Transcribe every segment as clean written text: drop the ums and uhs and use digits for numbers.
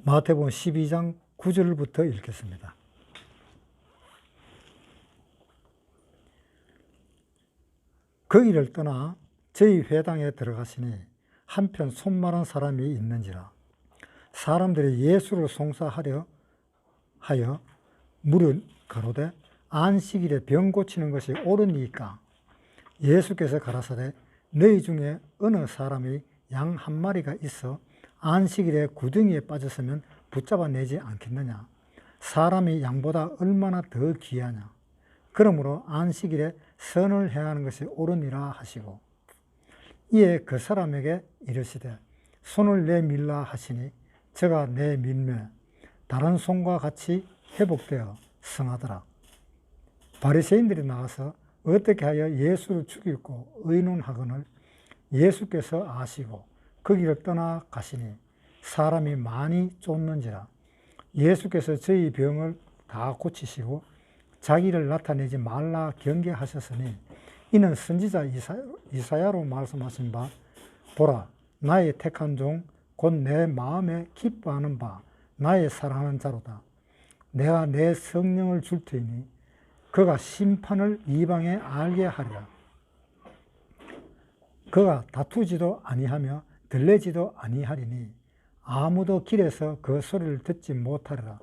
마태복음 12장 9절부터 읽겠습니다. 거기를 떠나 저희 회당에 들어가시니 한편 손마른 사람이 있는지라. 사람들이 예수를 송사하려 하여 물을 가로되 안식일에 병 고치는 것이 옳으니까. 예수께서 가라사대 너희 중에 어느 사람이 양 한 마리가 있어 안식일에 구덩이에 빠졌으면 붙잡아 내지 않겠느냐. 사람이 양보다 얼마나 더 귀하냐. 그러므로 안식일에 선을 행하는 것이 옳으니라 하시고, 이에 그 사람에게 이르시되 손을 내밀라 하시니 저가 내밀매 다른 손과 같이 회복되어 성하더라. 바리새인들이 나와서 어떻게 하여 예수를 죽이고 의논하거늘 예수께서 아시고 거기를 떠나 가시니 사람이 많이 쫓는지라. 예수께서 저희 병을 다 고치시고 자기를 나타내지 말라 경계하셨으니 이는 선지자 이사야로 말씀하신 바 보라 나의 택한 종 곧 내 마음에 기뻐하는 바 나의 사랑하는 자로다. 내가 내 성령을 줄 터이니 그가 심판을 이방에 알게 하리라. 그가 다투지도 아니하며 들레지도 아니하리니 아무도 길에서 그 소리를 듣지 못하리라.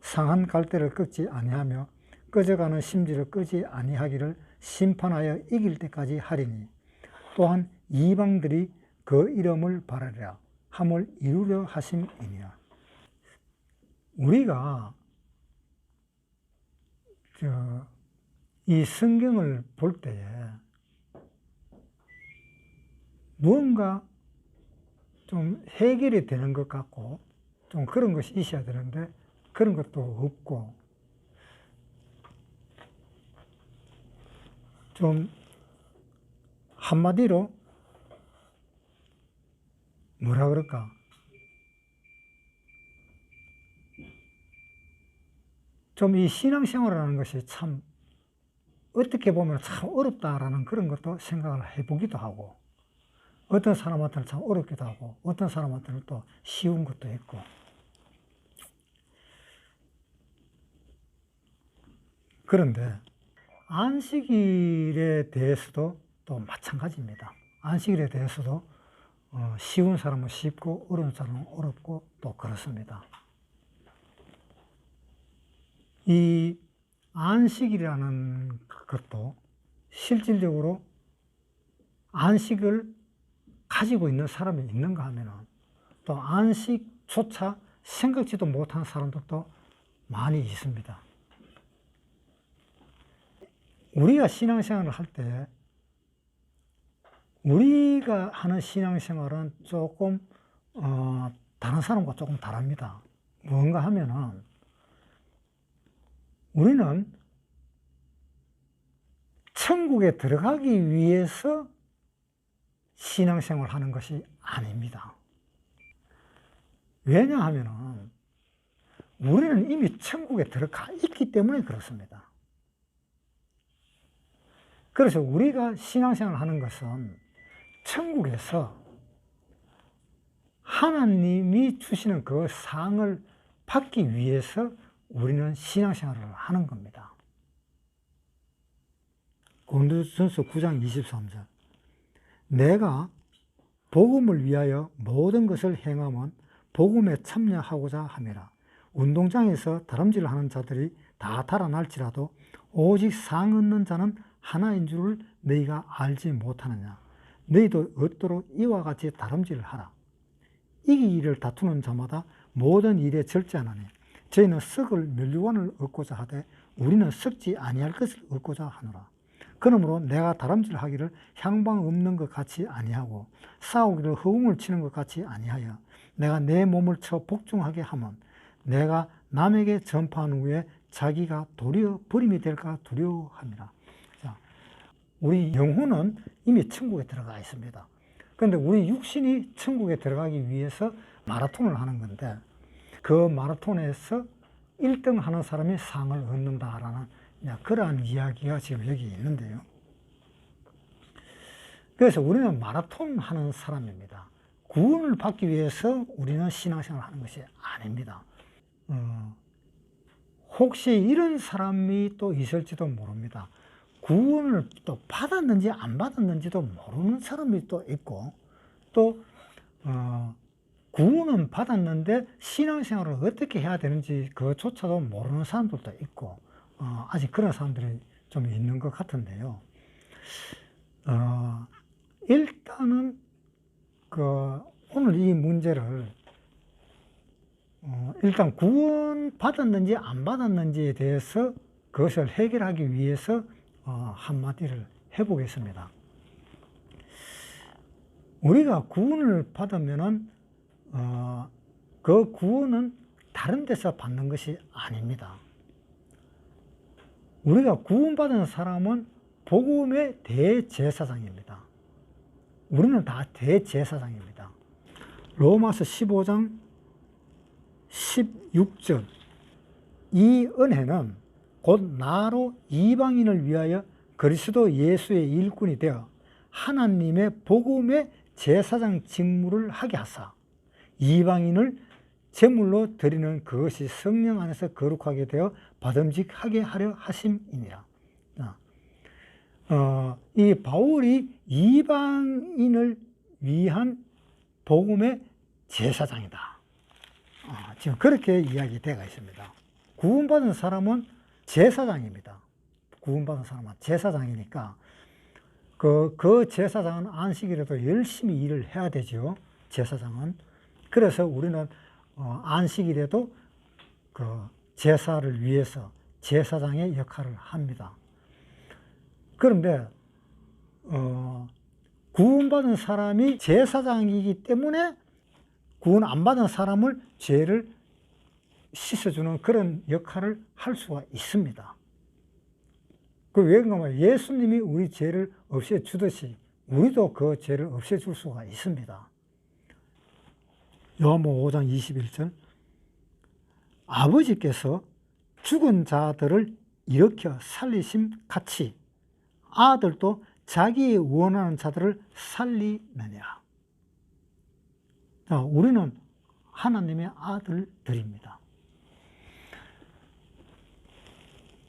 상한 갈대를 꺾지 아니하며 꺼져가는 심지를 끄지 아니하기를 심판하여 이길 때까지 하리니 또한 이방들이 그 이름을 바라리라 함을 이루려 하심이니라. 우리가 이 성경을 볼 때에 무언가 좀 해결이 되는 것 같고 좀 그런 것이 있어야 되는데 그런 것도 없고 좀 한마디로 뭐라 그럴까? 좀 이 신앙생활이라는 것이 참 어떻게 보면 참 어렵다라는 그런 것도 생각을 해보기도 하고 어떤 사람한테는 참 어렵기도 하고 어떤 사람한테는 또 쉬운 것도 있고 그런데 안식일에 대해서도 또 마찬가지입니다. 안식일에 대해서도 쉬운 사람은 쉽고 어려운 사람은 어렵고 또 그렇습니다. 이 안식이라는 것도 실질적으로 안식을 가지고 있는 사람이 있는가 하면은 또 안식조차 생각지도 못한 사람들도 많이 있습니다. 우리가 신앙생활을 할 때 우리가 하는 신앙생활은 조금 다른 사람과 조금 다릅니다. 뭔가 하면은 우리는 천국에 들어가기 위해서 신앙생활을 하는 것이 아닙니다. 왜냐하면 우리는 이미 천국에 들어가 있기 때문에 그렇습니다. 그래서 우리가 신앙생활을 하는 것은 천국에서 하나님이 주시는 그 상을 받기 위해서 우리는 신앙생활을 하는 겁니다. 고린도전서 9장 23절 내가 복음을 위하여 모든 것을 행함은 복음에 참여하고자 함이라. 운동장에서 다름질을 하는 자들이 다 달아날지라도 오직 상 얻는 자는 하나인 줄을 너희가 알지 못하느냐. 너희도 얻도록 이와 같이 다름질을 하라. 이기기를 다투는 자마다 모든 일에 절제하나니 저희는 썩을 면류관을 얻고자 하되 우리는 썩지 아니할 것을 얻고자 하노라. 그러므로 내가 다름질하기를 향방 없는 것 같이 아니하고 싸우기를 허공을 치는 것 같이 아니하여 내가 내 몸을 쳐 복종하게 하면 내가 남에게 전파한 후에 자기가 도리어 버림이 될까 두려워함이라. 자, 우리 영혼은 이미 천국에 들어가 있습니다. 그런데 우리 육신이 천국에 들어가기 위해서 마라톤을 하는 건데 그 마라톤에서 1등 하는 사람이 상을 얻는다라는 그러한 이야기가 지금 여기 있는데요. 그래서 우리는 마라톤 하는 사람입니다. 구원을 받기 위해서 우리는 신앙생활을 하는 것이 아닙니다. 혹시 이런 사람이 또 있을지도 모릅니다. 구원을 또 받았는지 안 받았는지도 모르는 사람이 또 있고, 또 구원은 받았는데 신앙생활을 어떻게 해야 되는지 그것조차도 모르는 사람들도 있고, 아직 그런 사람들이 좀 있는 것 같은데요. 일단은 오늘 이 문제를 일단 구원 받았는지 안 받았는지에 대해서 그것을 해결하기 위해서 한마디를 해보겠습니다. 우리가 구원을 받으면은 그 구원은 다른 데서 받는 것이 아닙니다. 우리가 구원받은 사람은 복음의 대제사장입니다. 우리는 다 대제사장입니다. 로마서 15장 16절 이 은혜는 곧 나로 이방인을 위하여 그리스도 예수의 일꾼이 되어 하나님의 복음의 제사장 직무를 하게 하사 이방인을 제물로 드리는 그것이 성령 안에서 거룩하게 되어 받음직하게 하려 하심이니라. 이 바울이 이방인을 위한 복음의 제사장이다. 지금 그렇게 이야기되어 있습니다. 구원받은 사람은 제사장입니다. 구원받은 사람은 제사장이니까 그 제사장은 안식일에도 열심히 일을 해야 되죠. 제사장은. 그래서 우리는 안식일에도 그 제사를 위해서 제사장의 역할을 합니다. 그런데 구원받은 사람이 제사장이기 때문에 구원 안 받은 사람을 죄를 씻어주는 그런 역할을 할 수가 있습니다. 왜 그런가 하면 예수님이 우리 죄를 없애주듯이 우리도 그 죄를 없애줄 수가 있습니다. 요한복음 5장 21절 아버지께서 죽은 자들을 일으켜 살리심 같이 아들도 자기 원하는 자들을 살리느니라. 우리는 하나님의 아들들입니다.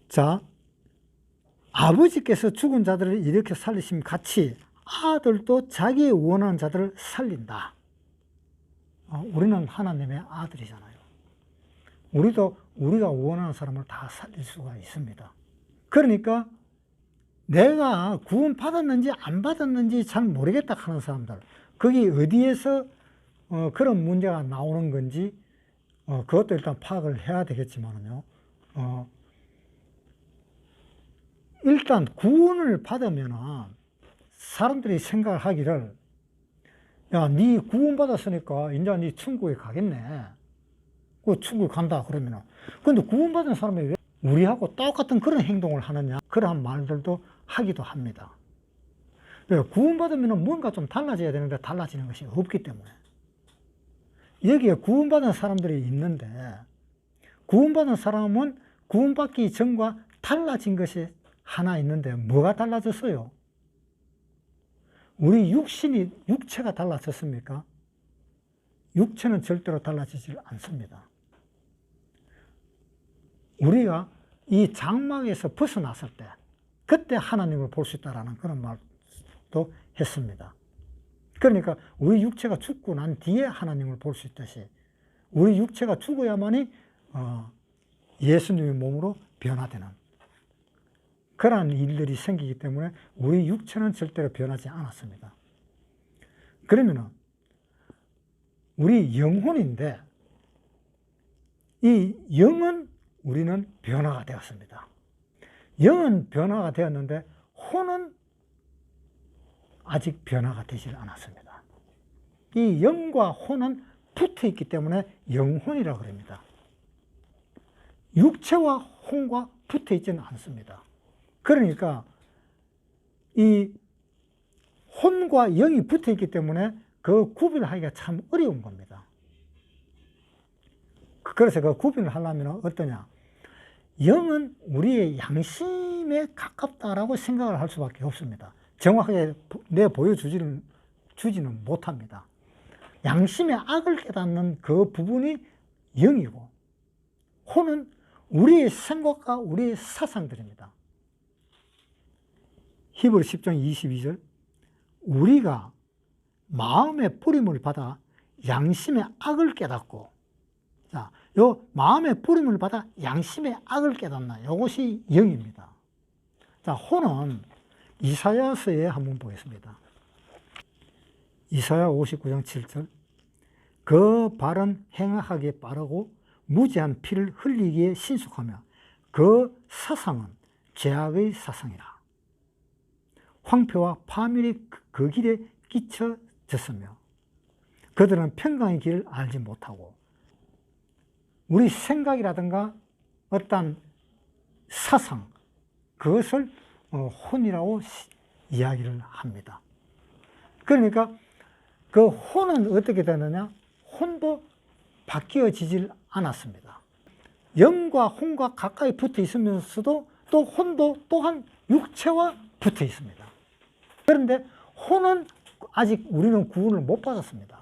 자, 아버지께서 죽은 자들을 일으켜 살리심 같이 아들도 자기 원하는 자들을 살린다. 우리는 하나님의 아들이잖아요. 우리가 원하는 사람을 다 살릴 수가 있습니다. 그러니까 내가 구원 받았는지 안 받았는지 잘 모르겠다 하는 사람들, 거기 어디에서 그런 문제가 나오는 건지 그것도 일단 파악을 해야 되겠지만요. 일단 구원을 받으면 사람들이 생각을 하기를 야, 네 구원 받았으니까 이제 네 천국에 가겠네. 그 천국 간다 그러면은. 근데 구원 받은 사람이 왜 우리하고 똑같은 그런 행동을 하느냐? 그러한 말들도 하기도 합니다. 구원 받으면 뭔가 좀 달라져야 되는데 달라지는 것이 없기 때문에. 여기에 구원받은 사람들이 있는데 구원받은 사람은 구원받기 전과 달라진 것이 하나 있는데 뭐가 달라졌어요? 우리 육체가 달라졌습니까? 육체는 절대로 달라지지 않습니다. 우리가 이 장막에서 벗어났을 때 그때 하나님을 볼 수 있다는 그런 말도 했습니다. 그러니까 우리 육체가 죽고 난 뒤에 하나님을 볼 수 있듯이 우리 육체가 죽어야만이 예수님의 몸으로 변화되는 그러한 일들이 생기기 때문에 우리 육체는 절대로 변하지 않았습니다. 그러면 우리 영혼인데 이 영은 우리는 변화가 되었습니다. 영은 변화가 되었는데 혼은 아직 변화가 되지 않았습니다. 이 영과 혼은 붙어 있기 때문에 영혼이라고 합니다. 육체와 혼과 붙어 있지는 않습니다. 그러니까 이 혼과 영이 붙어 있기 때문에 그 구분하기가 참 어려운 겁니다. 그래서 그 구분을 하려면 어떠냐? 영은 우리의 양심에 가깝다라고 생각을 할 수밖에 없습니다. 정확하게 보여주지는 못합니다. 양심의 악을 깨닫는 그 부분이 영이고, 혼은 우리의 생각과 우리의 사상들입니다. 히브리 10장 22절, 우리가 마음의 뿌림을 받아 양심의 악을 깨닫고, 자, 요 마음의 뿌림을 받아 양심의 악을 깨닫나, 이것이 영입니다. 자, 혼은 이사야서에 한번 보겠습니다. 이사야 59장 7절, 그 발은 행하기에 빠르고 무지한 피를 흘리기에 신속하며 그 사상은 죄악의 사상이라. 황폐와 파멸이 그 길에 끼쳐졌으며 그들은 평강의 길을 알지 못하고, 우리 생각이라든가 어떤 사상, 그것을 혼이라고 이야기를 합니다. 그러니까 그 혼은 어떻게 되느냐? 혼도 바뀌어지질 않았습니다. 영과 혼과 가까이 붙어 있으면서도 또 혼도 또한 육체와 붙어 있습니다. 그런데 혼은 아직 우리는 구원을 못 받았습니다.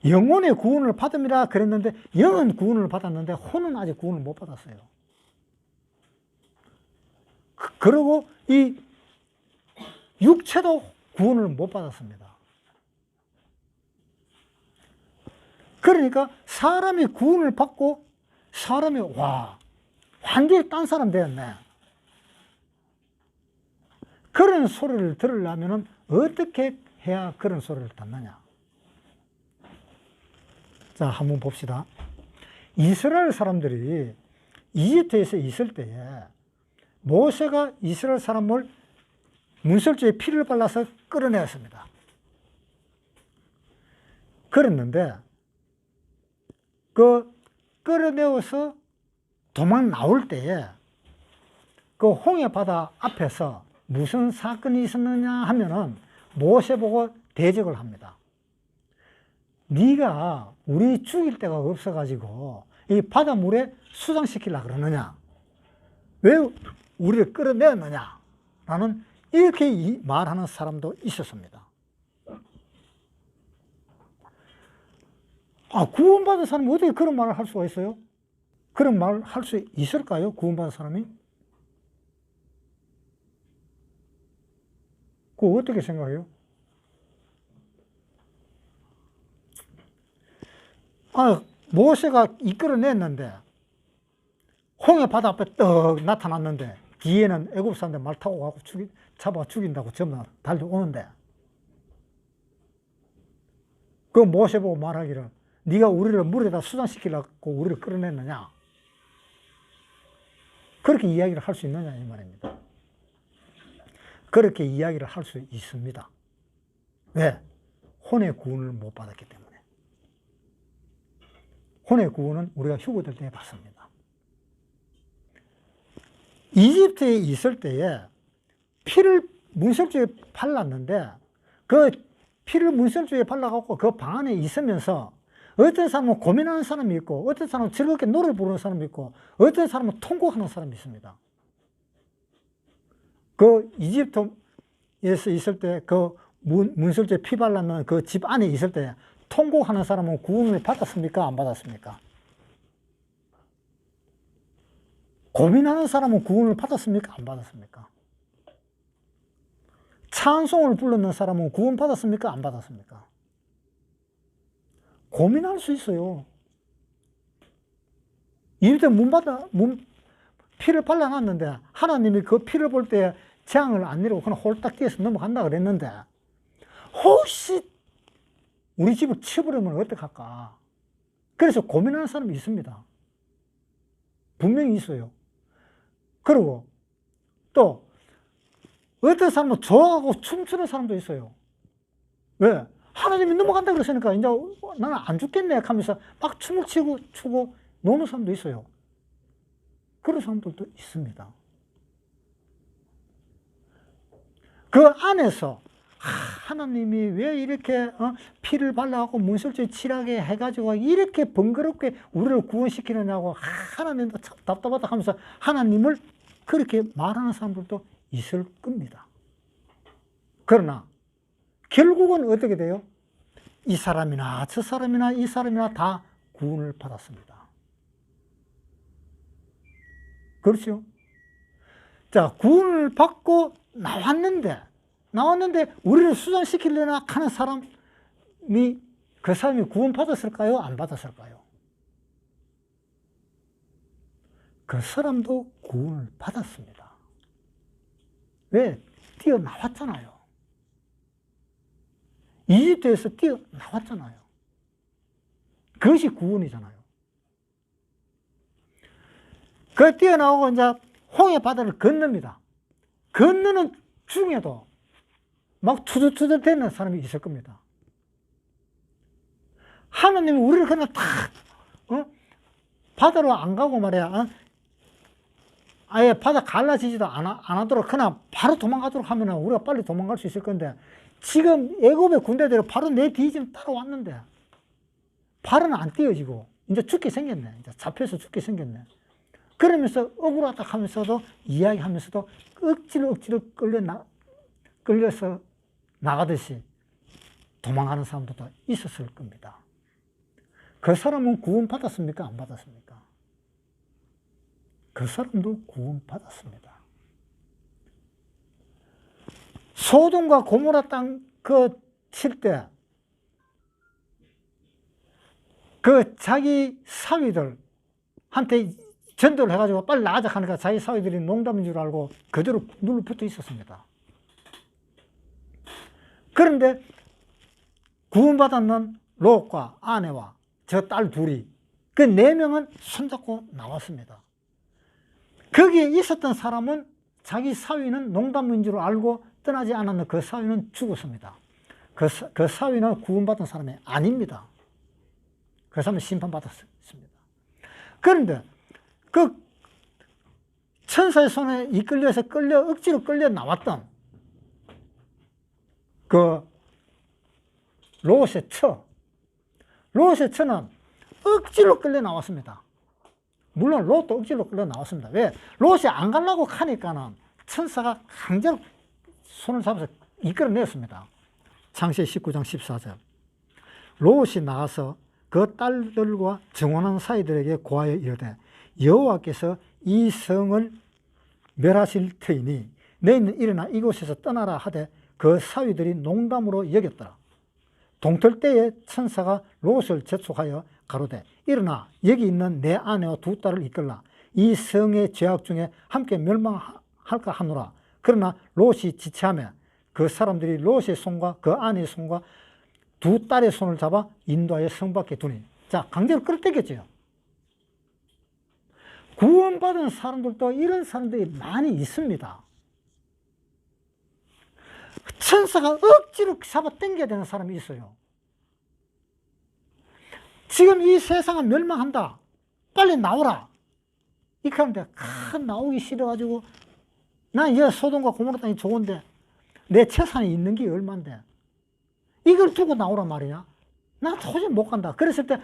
영혼의 구원을 받음이라 그랬는데, 영은 구원을 받았는데 혼은 아직 구원을 못 받았어요. 그리고 이 육체도 구원을 못 받았습니다. 그러니까 사람이 구원을 받고 사람이 완전히 딴 사람 되었네, 그런 소리를 들으려면 어떻게 해야 그런 소리를 듣느냐? 자, 한번 봅시다. 이스라엘 사람들이 이집트에서 있을 때에 모세가 이스라엘 사람을 문설주에 피를 발라서 끌어내었습니다. 그랬는데 그 끌어내어서 도망 나올 때에 그 홍해 바다 앞에서 무슨 사건이 있었느냐 하면은 모세 보고 대적을 합니다. 네가 우리 죽일 데가 없어가지고 이 바닷물에 수장시키려고 그러느냐? 왜 우리를 끌어내었느냐? 라는 이렇게 말하는 사람도 있었습니다. 구원받은 사람이 어떻게 그런 말을 할 수가 있어요? 그런 말을 할 수 있을까요? 구원받은 사람이? 그거 어떻게 생각해요? 모세가 이끌어냈는데 홍해 바다 앞에 떡 나타났는데 뒤에는 애굽 사람들 말 타고 가고 잡아 죽인다고 전부 달려오는데, 그 모세 보고 말하기를 네가 우리를 물에다 수장시키려고 우리를 끌어냈느냐? 그렇게 이야기를 할 수 있느냐 이 말입니다. 그렇게 이야기를 할 수 있습니다. 왜? 혼의 구원을 못 받았기 때문에. 혼의 구원은 우리가 휴거될 때 받습니다. 이집트에 있을 때에 피를 문설주에 발랐는데, 그 피를 문설주에 발라갖고 그 방 안에 있으면서 어떤 사람은 고민하는 사람이 있고, 어떤 사람은 즐겁게 노래 부르는 사람이 있고, 어떤 사람은 통곡하는 사람이 있습니다. 그 이집트에서 있을 때 그 문설주에 피 발랐는 그 집 안에 있을 때 통곡하는 사람은 구원을 받았습니까? 안 받았습니까? 고민하는 사람은 구원을 받았습니까? 안 받았습니까? 찬송을 불렀는 사람은 구원 받았습니까? 안 받았습니까? 고민할 수 있어요. 이때 피를 발라놨는데 하나님이 그 피를 볼 때 재앙을 안 내리고 그냥 홀딱 뛰어서 넘어간다 그랬는데, 혹시 우리 집을 치버리면 어떡할까? 그래서 고민하는 사람이 있습니다. 분명히 있어요. 그리고 또 어떤 사람은 좋아하고 춤추는 사람도 있어요. 왜? 하나님이 넘어간다 그랬으니까 이제 나는 안 죽겠네 하면서 막 춤을 추고 노는 사람도 있어요. 그런 사람들도 있습니다. 그 안에서 하나님이 왜 이렇게 피를 발라갖고 문설주에 칠하게 해가지고 이렇게 번거롭게 우리를 구원시키느냐고 하나님도 참 답답하다 하면서 하나님을 그렇게 말하는 사람들도 있을 겁니다. 그러나 결국은 어떻게 돼요? 이 사람이나 저 사람이나 이 사람이나 다 구원을 받았습니다. 그렇죠? 자, 구원을 받고 나왔는데 우리를 수장시키려나 하는 사람이, 그 사람이 구원 받았을까요? 안 받았을까요? 그 사람도 구원을 받았습니다. 왜? 뛰어나왔잖아요. 이집트에서 뛰어나왔잖아요. 그것이 구원이잖아요. 그 뛰어나오고 이제 홍해 바다를 건넙니다. 건너는 중에도 막 투덜투덜 대는 사람이 있을 겁니다. 하나님이 우리를 그냥 다 바다로 안 가고 말이야, 아예 바다 갈라지지도 안 하도록 그냥 바로 도망가도록 하면 우리가 빨리 도망갈 수 있을 건데, 지금 애굽의 군대들이 바로 내 뒤에 지금 따라왔는데 발은 안 띄어지고 이제 죽게 생겼네. 이제 잡혀서 죽게 생겼네. 그러면서 억울하다 하면서도, 이야기하면서도 억지로 끌려서 나가듯이 도망가는 사람들도 있었을 겁니다. 그 사람은 구원 받았습니까? 안 받았습니까? 그 사람도 구원 받았습니다. 소돔과 고모라 땅 칠 때 그 자기 사위들한테 전도를 해가지고 빨리 나가자 하니까 자기 사위들이 농담인 줄 알고 그대로 눌러 붙어 있었습니다. 그런데 구원받았는 롯과 아내와 저 딸 둘이, 그 4명은 손잡고 나왔습니다. 거기에 있었던 사람은 자기 사위는 농담인 줄 알고 떠나지 않았는 그 사위는 죽었습니다. 그 사위는 구원받은 사람이 아닙니다. 그 사람은 심판받았습니다. 그런데 그 천사의 손에 이끌려서 억지로 끌려 나왔던 그 롯의 처는 억지로 끌려 나왔습니다. 물론 롯도 억지로 끌려 나왔습니다. 왜? 롯이 안 가려고 하니까는 천사가 강제로 손을 잡아서 이끌어냈습니다. 창세기 19장 14절. 롯이 나가서 그 딸들과 정원한 사이들에게 고하여 이르되, 여호와께서 이 성을 멸하실 터이니 너희는 일어나 이곳에서 떠나라 하되, 그 사위들이 농담으로 여겼더라. 동틀 때에 천사가 롯을 재촉하여 가로되, 일어나 여기 있는 내 아내와 2 딸을 이끌라. 이 성의 죄악 중에 함께 멸망할까 하노라. 그러나 롯이 지체하며 그 사람들이 롯의 손과 그 아내의 손과 2 딸의 손을 잡아 인도하여 성 밖에 두니. 자, 강제로 끌어당겼죠. 구원받은 사람들도 이런 사람들이 많이 있습니다. 천사가 억지로 잡아 당겨야 되는 사람이 있어요. 지금 이 세상은 멸망한다, 빨리 나오라, 이렇게 하는데 나오기 싫어가지고, 난 이 소돔과 고모라 땅이 좋은데 내 재산이 있는 게 얼만데 이걸 두고 나오란 말이냐? 나 도저히 못 간다. 그랬을 때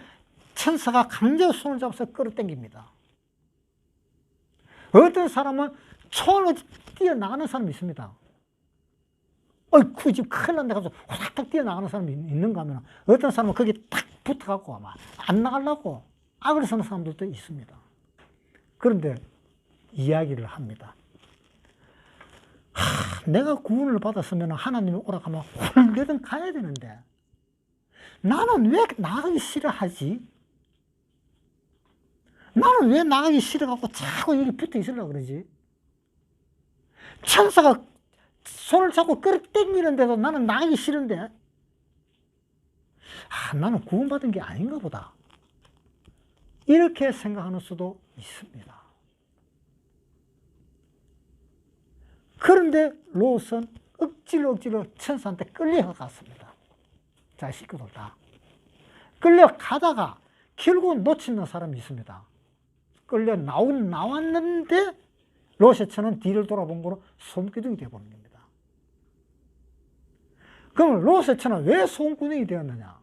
천사가 강제로 손을 잡아서 끌어당깁니다. 어떤 사람은 총으로 뛰어나가는 사람이 있습니다. 지금 큰일 난다 하면서 확 뛰어나가는 사람이 있는가 하면, 어떤 사람은 거기 딱 붙어갖고 아마 안 나가려고 악을 쓰는 사람들도 있습니다. 그런데 이야기를 합니다. 내가 구원을 받았으면 하나님이 오라 하면 홀레든 가야 되는데 나는 왜 나가기 싫어하지? 나는 왜 나가기 싫어갖고 자꾸 여기 붙어 있으려고 그러지? 천사가 손을 잡고 끌어당기는데도 나는 나가기 싫은데, 나는 구원받은 게 아닌가 보다, 이렇게 생각하는 수도 있습니다. 그런데 롯은 억지로 천사한테 끌려갔습니다. 자, 식구들 다 끌려가다가 결국은 놓치는 사람이 있습니다. 끌려 나왔는데 롯의 처는 뒤를 돌아본 거로 소금기둥이 되어버린 겁니다. 그럼 롯의 처는 왜 소금기둥이 되었느냐?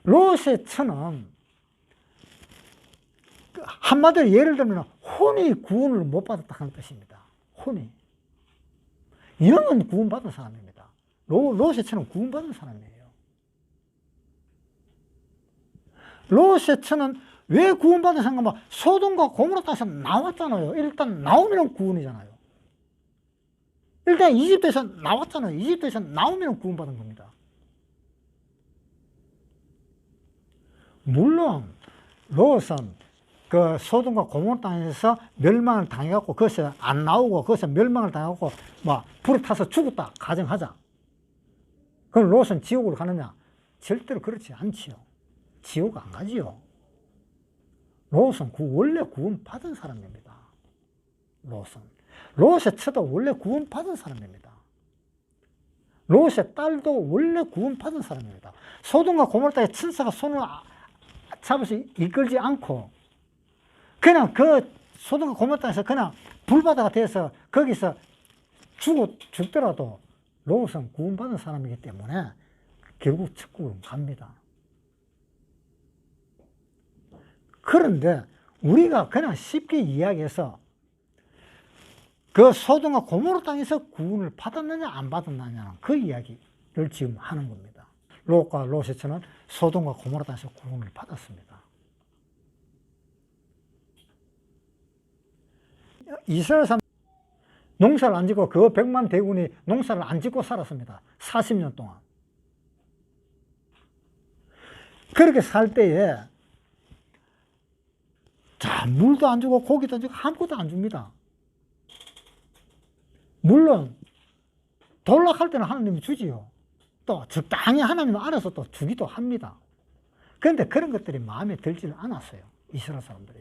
롯의 처는 한마디로 예를 들면 혼이 구원을 못 받았다는 뜻입니다. 혼이. 영은 구원받은 사람입니다. 롯의 처는 구원받은 사람이에요. 롯의 처는 왜 구원받은 사람인가? 소돔과 고모라 땅에서 나왔잖아요. 일단 나오면 구원이잖아요. 일단 이집트에서 나왔잖아요. 이집트에서 나오면 구원받은 겁니다. 물론 롯은 그 소돔과 고모라 땅에서 멸망을 당해갖고 거기서 안 나오고 거기서 멸망을 당해갖고 막 불에 타서 죽었다 가정하자. 그럼 롯은 지옥으로 가느냐? 절대로 그렇지 않지요. 지옥 안 가지요. 롯은 원래 구원받은 사람입니다. 롯의 처도 원래 구원받은 사람입니다. 롯의 딸도 원래 구원받은 사람입니다. 소돔과 고모라 땅에 천사가 손을 잡아서 이끌지 않고 그냥 그 소돔과 고모라 땅에서 그냥 불바다가 돼서 거기서 죽더라도 롯은 구원받은 사람이기 때문에 결국 천국으로 갑니다. 그런데 우리가 그냥 쉽게 이야기해서 그 소돔과 고모라 땅에서 구원을 받았느냐 안 받았느냐는 그 이야기를 지금 하는 겁니다. 롯과 롯의 처는 소돔과 고모라 땅에서 구원을 받았습니다. 이스라엘 사람 농사를 안 짓고 그 100만 대군이 농사를 안 짓고 살았습니다. 40년 동안. 그렇게 살 때에 자, 물도 안 주고 고기도 안 주고 아무것도 안 줍니다. 물론 돌락할 때는 하나님이 주지요. 또 적당히 하나님은 알아서 또 주기도 합니다. 그런데 그런 것들이 마음에 들지를 않았어요. 이스라엘 사람들이.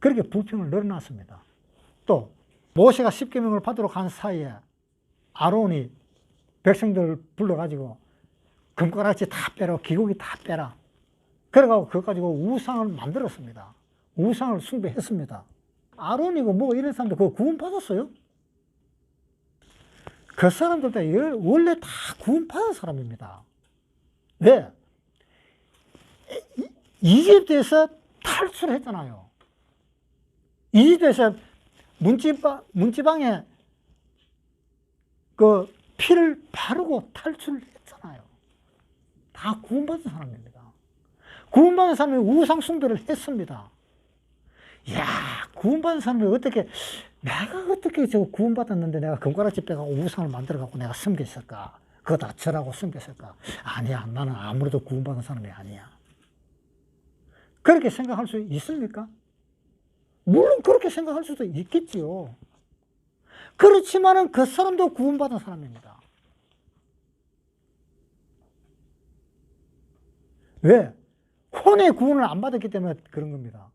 그렇게 불평을 늘어놨습니다. 또 모세가 십계명을 받으러 간 사이에 아론이 백성들을 불러가지고 금가락지 다 빼라, 기고기 다 빼라. 그래가지고 그거 가지고 우상을 만들었습니다. 우상을 숭배했습니다. 아론이고 뭐 이런 사람들 그거 구원받았어요? 그 사람들도 원래 다 구원받은 사람입니다. 왜? 이집트에서 탈출했잖아요. 이집트에서 문지방에 그 피를 바르고 탈출했잖아요. 다 구원받은 사람입니다. 구원받은 사람이 우상 숭배를 했습니다. 이야, 구원받은 사람이 내가 어떻게 저 구원받았는데 내가 금가락지 빼가고 우상을 만들어갖고 내가 섬겼을까? 그거 다 절하고 섬겼을까? 아니야, 나는 아무래도 구원받은 사람이 아니야. 그렇게 생각할 수 있습니까? 물론 그렇게 생각할 수도 있겠지요. 그렇지만은 그 사람도 구원받은 사람입니다. 왜? 혼의 구원을 안 받았기 때문에 그런 겁니다.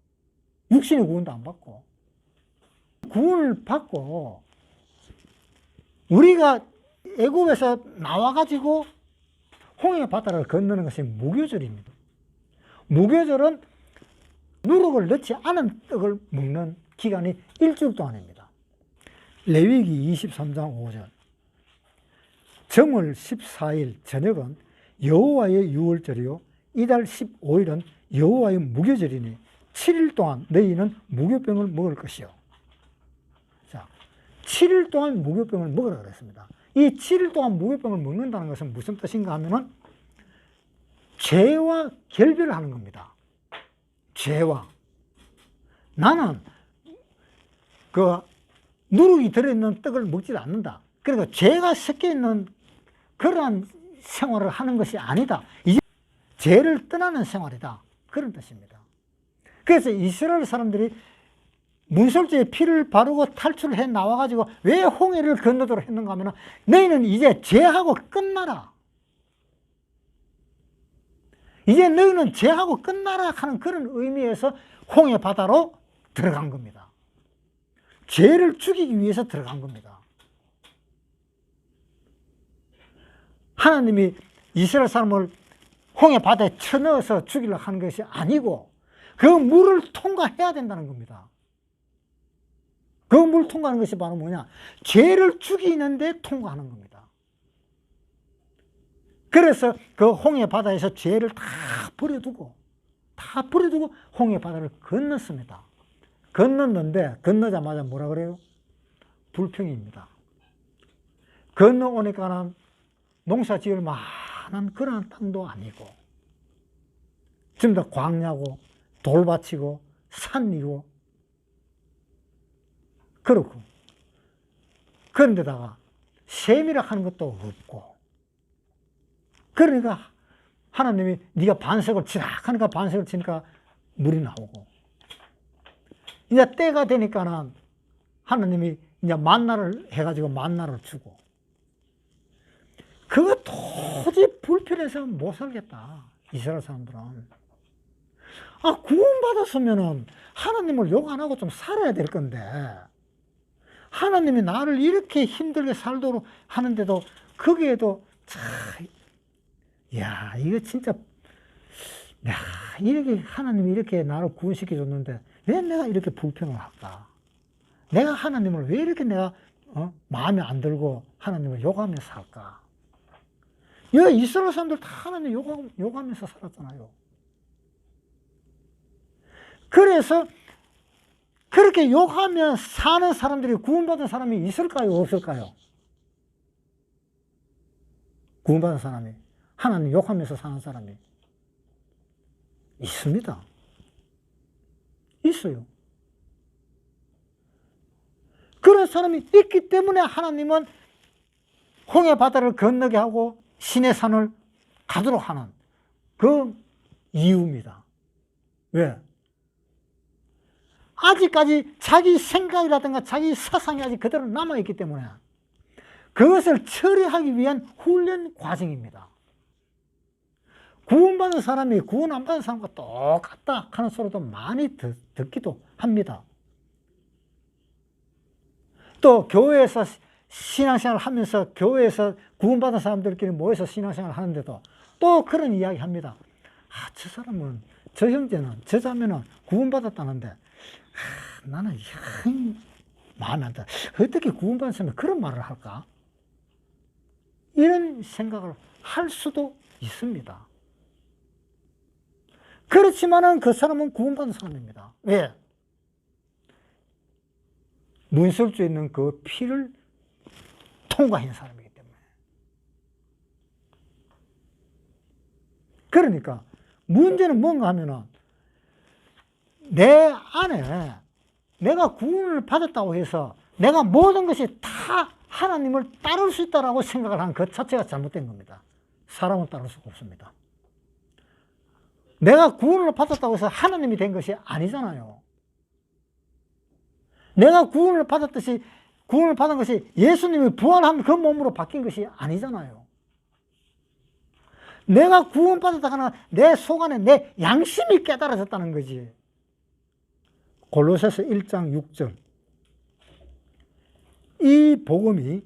육신의 구원도 안 받고. 구원을 받고 우리가 애굽에서 나와가지고 홍해 바다를 건너는 것이 무교절입니다. 무교절은 누룩을 넣지 않은 떡을 먹는 기간이 일주일 동안입니다. 레위기 23장 5절 정월 14일 저녁은 여호와의 유월절이요 이달 15일은 여호와의 무교절이니 7일 동안 너희는 무교병을 먹을 것이요. 자, 7일 동안 무교병을 먹으라 그랬습니다. 이 7일 동안 무교병을 먹는다는 것은 무슨 뜻인가 하면은 죄와 결별을 하는 겁니다. 죄와. 나는 그 누룩이 들어있는 떡을 먹지 않는다. 그러니까 죄가 섞여 있는 그러한 생활을 하는 것이 아니다. 이제 죄를 떠나는 생활이다. 그런 뜻입니다. 그래서 이스라엘 사람들이 문설주에 피를 바르고 탈출을 해 나와가지고 왜 홍해를 건너도록 했는가 하면 너희는 이제 죄하고 끝나라. 이제 너희는 죄하고 끝나라 하는 그런 의미에서 홍해 바다로 들어간 겁니다. 죄를 죽이기 위해서 들어간 겁니다. 하나님이 이스라엘 사람을 홍해 바다에 쳐넣어서 죽이려고 하는 것이 아니고 그 물을 통과해야 된다는 겁니다. 그 물 통과하는 것이 바로 뭐냐? 죄를 죽이는데 통과하는 겁니다. 그래서 그 홍해 바다에서 죄를 다 버려두고 홍해 바다를 건넜습니다. 건넜는데 건너자마자 뭐라 그래요? 불평입니다. 건너오니까는 농사 지을 만한 그런 땅도 아니고, 전부 다 광야고, 돌밭이고, 산이고, 그렇고, 그런데다가 셈이라 하는 것도 없고, 그러니까 하나님이 네가 반석을 치라 하니까 반석을 치니까 물이 나오고, 이제 때가 되니까는 하나님이 이제 만나를 해가지고 만나를 주고, 그거 도저히 불편해서 못 살겠다, 이스라엘 사람들은. 구원받았으면은 하나님을 욕 안 하고 좀 살아야 될 건데, 하나님이 나를 이렇게 힘들게 살도록 하는데도, 거기에도 야, 이거 진짜, 야, 이렇게 하나님이 이렇게 나를 구원시켜 줬는데 왜 내가 이렇게 불평을 할까? 내가 하나님을 왜 이렇게 내가 마음에 안 들고 하나님을 욕하며 살까? 이스라엘 사람들 다 하나님 욕하면서 살았잖아요. 그래서 그렇게 욕하며 사는 사람들이 구원받은 사람이 있을까요? 없을까요? 구원받은 사람이, 하나님 욕하면서 사는 사람이 있습니다. 있어요. 그런 사람이 있기 때문에 하나님은 홍해 바다를 건너게 하고 시내 산을 가도록 하는 그 이유입니다. 왜? 아직까지 자기 생각이라든가 자기 사상이 아직 그대로 남아있기 때문에 그것을 처리하기 위한 훈련 과정입니다. 구원받은 사람이 구원 안 받은 사람과 똑같다 하는 소리도 많이 듣기도 합니다. 또 교회에서 신앙생활을 하면서 교회에서 구원받은 사람들끼리 모여서 신앙생활을 하는데도 또 그런 이야기 합니다. 저 사람은, 저 형제는, 저 자매는 구원받았다는데 나는 마음에 안 들어. 어떻게 구원받은 사람이 그런 말을 할까? 이런 생각을 할 수도 있습니다. 그렇지만은 그 사람은 구원받은 사람입니다. 왜? 문설주에 있는 그 피를 통과한 사람이기 때문에. 그러니까 문제는 뭔가 하면은 내 안에 내가 구원을 받았다고 해서 내가 모든 것이 다 하나님을 따를 수 있다라고 생각을 하는 것 자체가 잘못된 겁니다. 사람은 따를 수가 없습니다. 내가 구원을 받았다고 해서 하나님이 된 것이 아니잖아요. 내가 구원을 받은 것이 예수님이 부활한 그 몸으로 바뀐 것이 아니잖아요. 내가 구원받았다 하나 내 속 안에 내 양심이 깨달아졌다는 거지. 골로새서 1장 6절. 이 복음이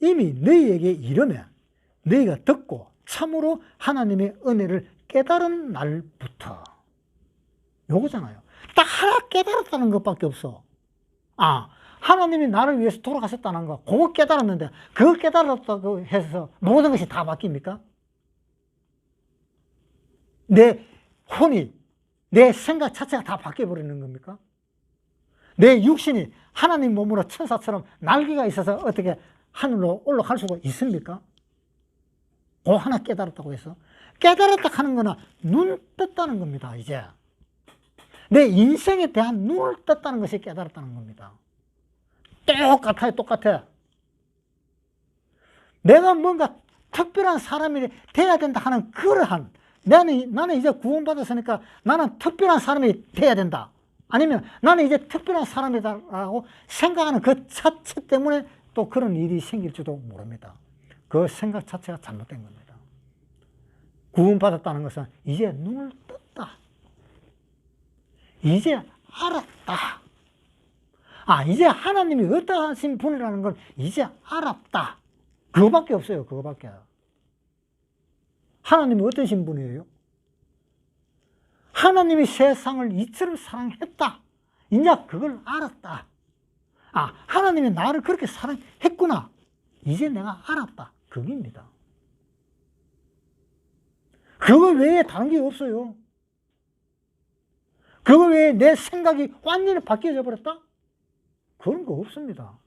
이미 너희에게 이르면 너희가 듣고 참으로 하나님의 은혜를 깨달은 날부터. 요거잖아요. 딱 하나 깨달았다는 것밖에 없어. 하나님이 나를 위해서 돌아가셨다는 거, 그거 깨달았는데, 그거 깨달았다고 해서 모든 것이 다 바뀝니까? 내 혼이, 내 생각 자체가 다 바뀌어버리는 겁니까? 내 육신이 하나님 몸으로 천사처럼 날개가 있어서 어떻게 하늘로 올라갈 수가 있습니까? 그거 하나 깨달았다고 해서. 깨달았다 하는 거는 눈 떴다는 겁니다, 이제. 내 인생에 대한 눈을 떴다는 것이 깨달았다는 겁니다. 똑같아요, 똑같아. 내가 뭔가 특별한 사람이 돼야 된다 하는 그러한, 나는 이제 구원받았으니까 나는 특별한 사람이 돼야 된다. 아니면 나는 이제 특별한 사람이다라고 생각하는 그 자체 때문에 또 그런 일이 생길지도 모릅니다. 그 생각 자체가 잘못된 겁니다. 구원받았다는 것은 이제 눈을 떴다. 이제 알았다. 이제 하나님이 어떠하신 분이라는 걸 이제 알았다. 그거밖에 없어요. 그거밖에. 하나님이 어떠신 분이에요? 하나님이 세상을 이처럼 사랑했다. 이제 그걸 알았다. 하나님이 나를 그렇게 사랑했구나. 이제 내가 알았다. 그겁니다. 그거 외에 다른 게 없어요. 그거 외에 내 생각이 완전히 바뀌어져 버렸다? 그런 거 없습니다.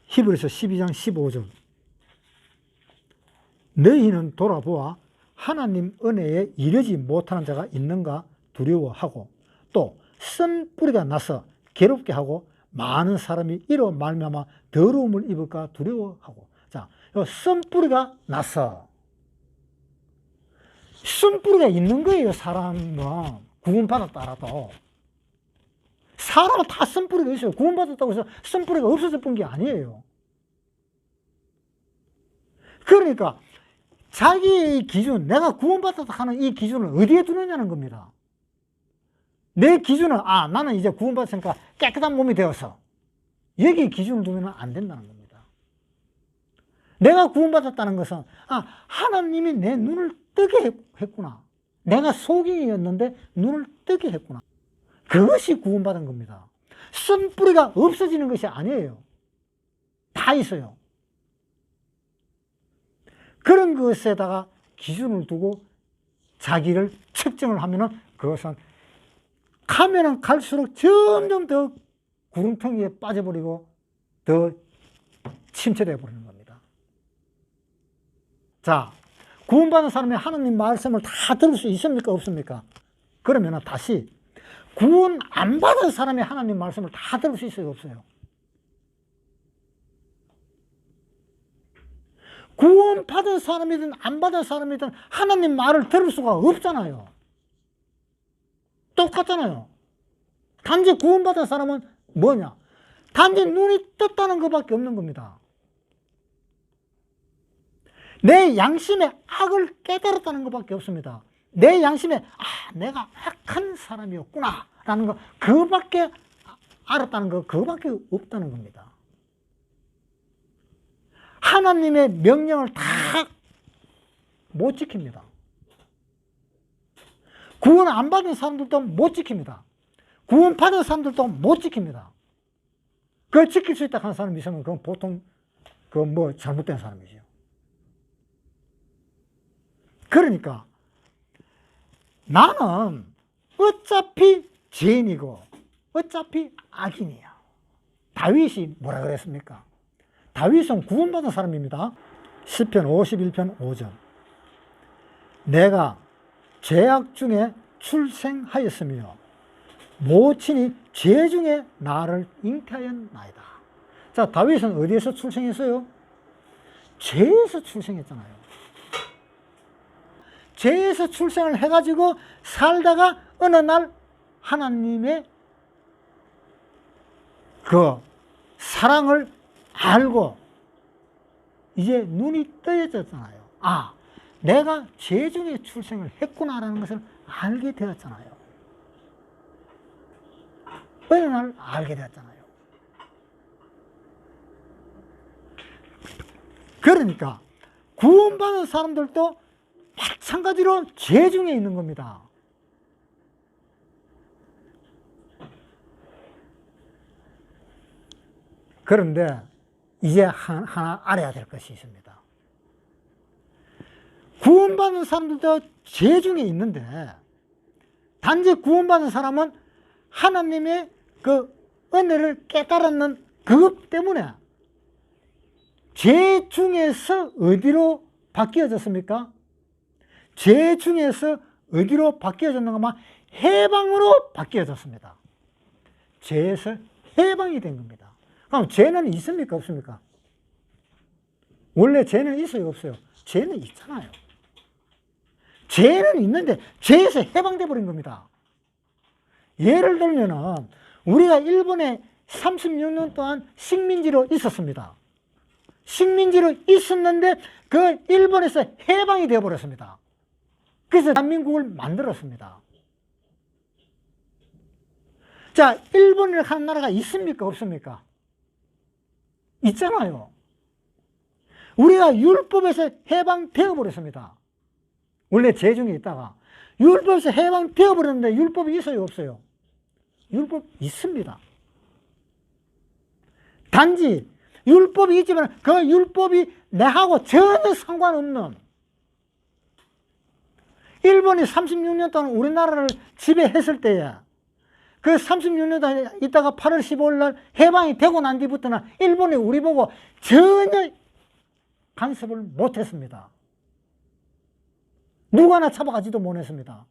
히브리서 12장 15절. 너희는 돌아보아 하나님 은혜에 이르지 못하는 자가 있는가 두려워하고 또 쓴뿌리가 나서 괴롭게 하고 많은 사람이 이로 말미암아 더러움을 입을까 두려워하고. 자, 쓴뿌리가 나서. 쓴뿌리가 있는 거예요. 사람은 구원받았다 알아도. 사람은 다 쓴뿌리가 있어요. 구원받았다고 해서 쓴뿌리가 없어져 본 게 아니에요. 그러니까 자기의 기준, 내가 구원받았다 하는 이 기준을 어디에 두느냐는 겁니다. 내 기준은 나는 이제 구원받았으니까 깨끗한 몸이 되어서 여기 기준을 두면 안 된다는 겁니다. 내가 구원받았다는 것은 하나님이 내 눈을 뜨게 했구나. 내가 소경이었는데 눈을 뜨게 했구나. 그것이 구원받은 겁니다. 쓴뿌리가 없어지는 것이 아니에요. 다 있어요. 그런 것에다가 기준을 두고 자기를 측정을 하면은 그것은 가면은 갈수록 점점 더 구렁텅이에 빠져버리고 더 침체되어 버리는 겁니다. 자, 구원받은 사람이 하나님 말씀을 다 들을 수 있습니까? 없습니까? 그러면은 다시 구원 안 받은 사람이 하나님 말씀을 다 들을 수 있어요? 없어요? 구원 받은 사람이든 안 받은 사람이든 하나님 말을 들을 수가 없잖아요. 똑같잖아요. 단지 구원받은 사람은 뭐냐? 단지 눈이 떴다는 것밖에 없는 겁니다. 내 양심의 악을 깨달았다는 것밖에 없습니다. 내 양심에 내가 악한 사람이었구나 라는 거, 그거밖에 알았다는 거, 그거밖에 없다는 겁니다. 하나님의 명령을 다 못 지킵니다. 구원 안 받은 사람들도 못 지킵니다. 구원 받은 사람들도 못 지킵니다. 그걸 지킬 수 있다 하는 사람이 있으면 그건 보통 잘못된 사람이죠. 그러니까 나는 어차피 죄인이고 어차피 악인이야. 다윗이 뭐라 그랬습니까? 다윗은 구원받은 사람입니다. 시편 51편 5절. 내가 죄악 중에 출생하였으며 모친이 죄 중에 나를 잉태하였나이다. 자, 다윗은 어디에서 출생했어요? 죄에서 출생했잖아요. 죄에서 출생을 해가지고 살다가 어느 날 하나님의 그 사랑을 알고 이제 눈이 떠졌잖아요. 내가 죄 중에 출생을 했구나라는 것을 알게 되었잖아요. 어느 날 알게 되었잖아요. 그러니까 구원받은 사람들도 마찬가지로 죄 중에 있는 겁니다. 그런데 이제 하나 알아야 될 것이 있습니다. 구원받은 사람들도 죄 중에 있는데 단지 구원받은 사람은 하나님의 그 은혜를 깨달았는 그것 때문에 죄 중에서 어디로 바뀌어졌습니까? 죄 중에서 어디로 바뀌어졌는가 하면 해방으로 바뀌어졌습니다. 죄에서 해방이 된 겁니다. 그럼 죄는 있습니까? 없습니까? 원래 죄는 있어요? 없어요? 죄는 있잖아요. 죄는 있는데 죄에서 해방돼 버린 겁니다. 예를 들면은 우리가 일본에 36년 동안 식민지로 있었습니다. 식민지로 있었는데 그 일본에서 해방이 되어 버렸습니다. 그래서 대한민국을 만들었습니다. 자, 일본이라는 하는 나라가 있습니까? 없습니까? 있잖아요. 우리가 율법에서 해방되어 버렸습니다. 원래 죄 중에 있다가 율법에서 해방되어 버렸는데 율법이 있어요? 없어요? 율법 있습니다. 단지 율법이 있지만 그 율법이 내하고 전혀 상관없는, 일본이 36년 동안 우리나라를 지배했을 때에 그 36년 동안 있다가 8월 15일 날 해방이 되고 난 뒤부터는 일본이 우리 보고 전혀 간섭을 못했습니다. 누가 잡아가지도 못했습니다.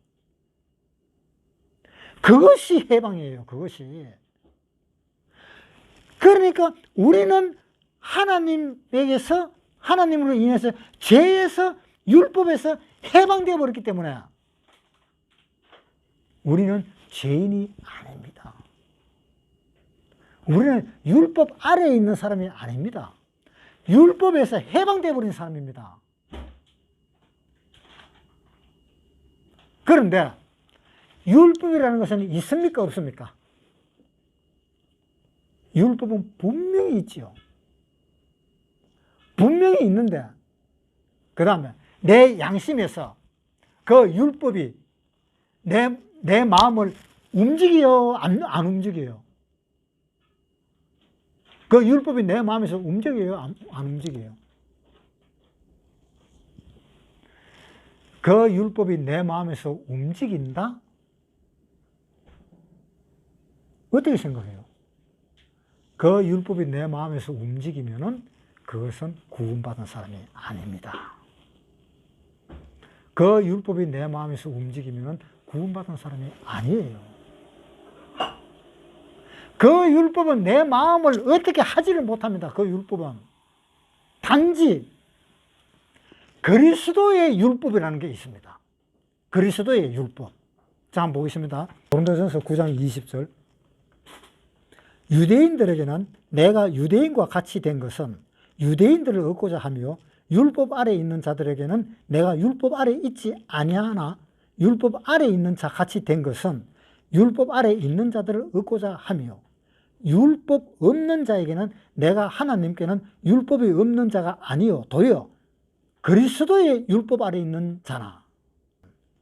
그것이 해방이에요. 그것이. 그러니까 우리는 하나님에게서, 하나님으로 인해서 죄에서, 율법에서 해방되어 버렸기 때문에 우리는 죄인이 아닙니다. 우리는 율법 아래에 있는 사람이 아닙니다. 율법에서 해방되어 버린 사람입니다. 그런데 율법이라는 것은 있습니까? 없습니까? 율법은 분명히 있지요. 분명히 있는데, 그 다음에 내 양심에서 그 율법이 내 마음을 움직여요? 안 움직여요? 그 율법이 내 마음에서 움직여요? 안 움직여요? 그 율법이 내 마음에서 움직인다? 어떻게 생각해요? 그 율법이 내 마음에서 움직이면은 그것은 구원받은 사람이 아닙니다. 그 율법이 내 마음에서 움직이면은 구원받은 사람이 아니에요. 그 율법은 내 마음을 어떻게 하지를 못합니다. 그 율법은 단지 그리스도의 율법이라는 게 있습니다. 그리스도의 율법. 자, 한번 보겠습니다. 고린도전서 9장 20절. 유대인들에게는 내가 유대인과 같이 된 것은 유대인들을 얻고자 하며 율법 아래에 있는 자들에게는 내가 율법 아래에 있지 아니하나 율법 아래에 있는 자 같이 된 것은 율법 아래에 있는 자들을 얻고자 하며 율법 없는 자에게는 내가 하나님께는 율법이 없는 자가 아니요 도리어 그리스도의 율법 아래에 있는 자나.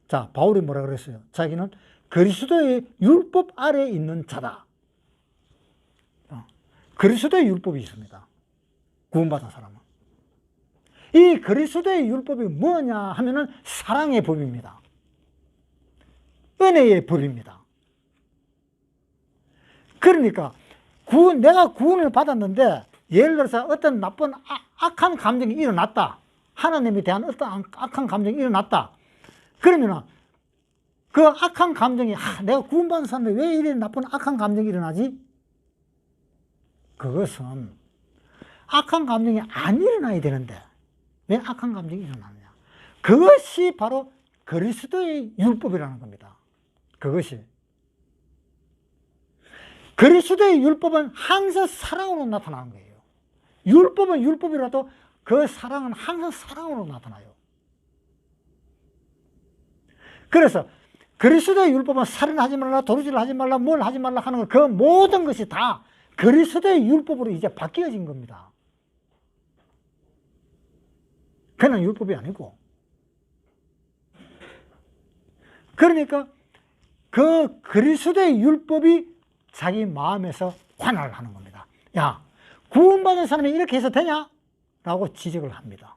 자, 바울이 뭐라 그랬어요? 자기는 그리스도의 율법 아래에 있는 자다. 그리스도의 율법이 있습니다. 구원받은 사람은. 이 그리스도의 율법이 뭐냐 하면은 사랑의 법입니다. 은혜의 법입니다. 그러니까 내가 구원을 받았는데 예를 들어서 어떤 나쁜 악한 감정이 일어났다. 하나님에 대한 어떤 악한 감정이 일어났다. 그러면은 그 악한 감정이 내가 구원받은 사람인데 왜 이런 나쁜 악한 감정이 일어나지? 그것은 악한 감정이 안 일어나야 되는데 왜 악한 감정이 일어나느냐? 그것이 바로 그리스도의 율법이라는 겁니다. 그것이. 그리스도의 율법은 항상 사랑으로 나타나는 거예요. 율법은 율법이라도 그 사랑은 항상 사랑으로 나타나요. 그래서 그리스도의 율법은 살인하지 말라, 도루질 하지 말라, 뭘 하지 말라 하는 것, 그 모든 것이 다 그리스도의 율법으로 이제 바뀌어진 겁니다. 그냥 율법이 아니고. 그러니까 그 그리스도의 율법이 자기 마음에서 관할을 하는 겁니다. 야, 구원받은 사람이 이렇게 해서 되냐? 라고 지적을 합니다.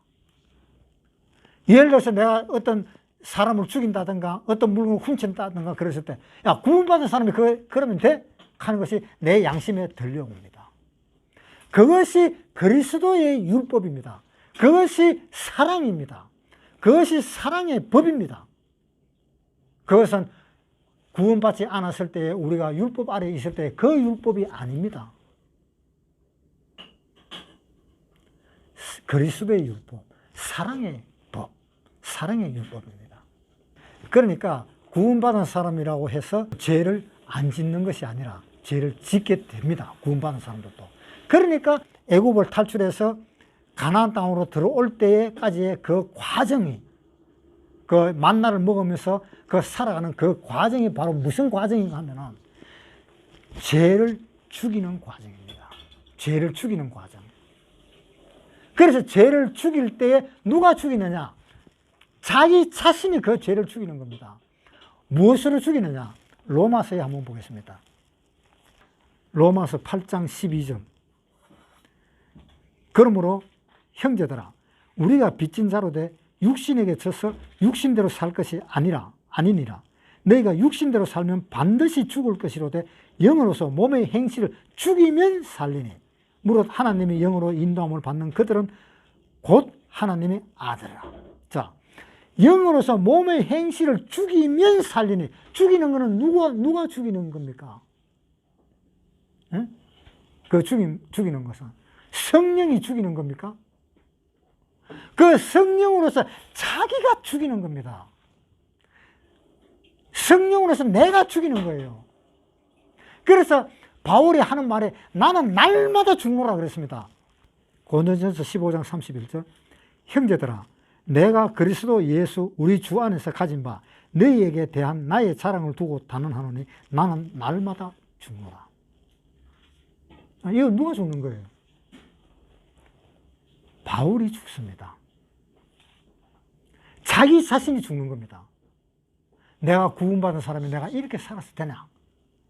예를 들어서 내가 어떤 사람을 죽인다든가 어떤 물건을 훔친다든가 그랬을 때, 야, 구원받은 사람이 그러면 돼? 하는 것이 내 양심에 들려옵니다. 그것이 그리스도의 율법입니다. 그것이 사랑입니다. 그것이 사랑의 법입니다. 그것은 구원받지 않았을 때에 우리가 율법 아래에 있을 때 그 율법이 아닙니다. 그리스도의 율법, 사랑의 법, 사랑의 율법입니다. 그러니까 구원받은 사람이라고 해서 죄를 안 짓는 것이 아니라 죄를 짓게 됩니다. 구원받은 사람들도. 그러니까 애굽을 탈출해서 가나안 땅으로 들어올 때까지의 그 과정이, 그 만나를 먹으면서 그 살아가는 그 과정이 바로 무슨 과정인가 하면은 죄를 죽이는 과정입니다. 죄를 죽이는 과정. 그래서 죄를 죽일 때에 누가 죽이느냐? 자기 자신이 그 죄를 죽이는 겁니다. 무엇으로 죽이느냐? 로마서에 한번 보겠습니다. 로마서 8장 12절. 그러므로 형제들아, 우리가 빚진 자로 돼 육신에게 져서 육신대로 살 것이 아니니라. 너희가 육신대로 살면 반드시 죽을 것이로되 영으로서 몸의 행실을 죽이면 살리니 무릇 하나님의 영으로 인도함을 받는 그들은 곧 하나님의 아들이라. 자, 영으로서 몸의 행실을 죽이면 살리니. 죽이는 거는 누가 죽이는 겁니까? 응? 그 죽이는 것은 성령이 죽이는 겁니까? 그 성령으로서 자기가 죽이는 겁니다. 성령으로서 내가 죽이는 거예요. 그래서 바울이 하는 말에 나는 날마다 죽노라 그랬습니다. 고린도전서 15장 31절. 형제들아, 내가 그리스도 예수 우리 주 안에서 가진 바 너희에게 대한 나의 자랑을 두고 단언하노니 나는 날마다 죽노라. 이거 누가 죽는 거예요? 바울이 죽습니다. 자기 자신이 죽는 겁니다. 내가 구원받은 사람이 내가 이렇게 살았을 테냐?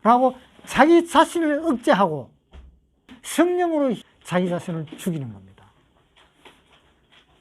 라고 자기 자신을 억제하고 성령으로 자기 자신을 죽이는 겁니다.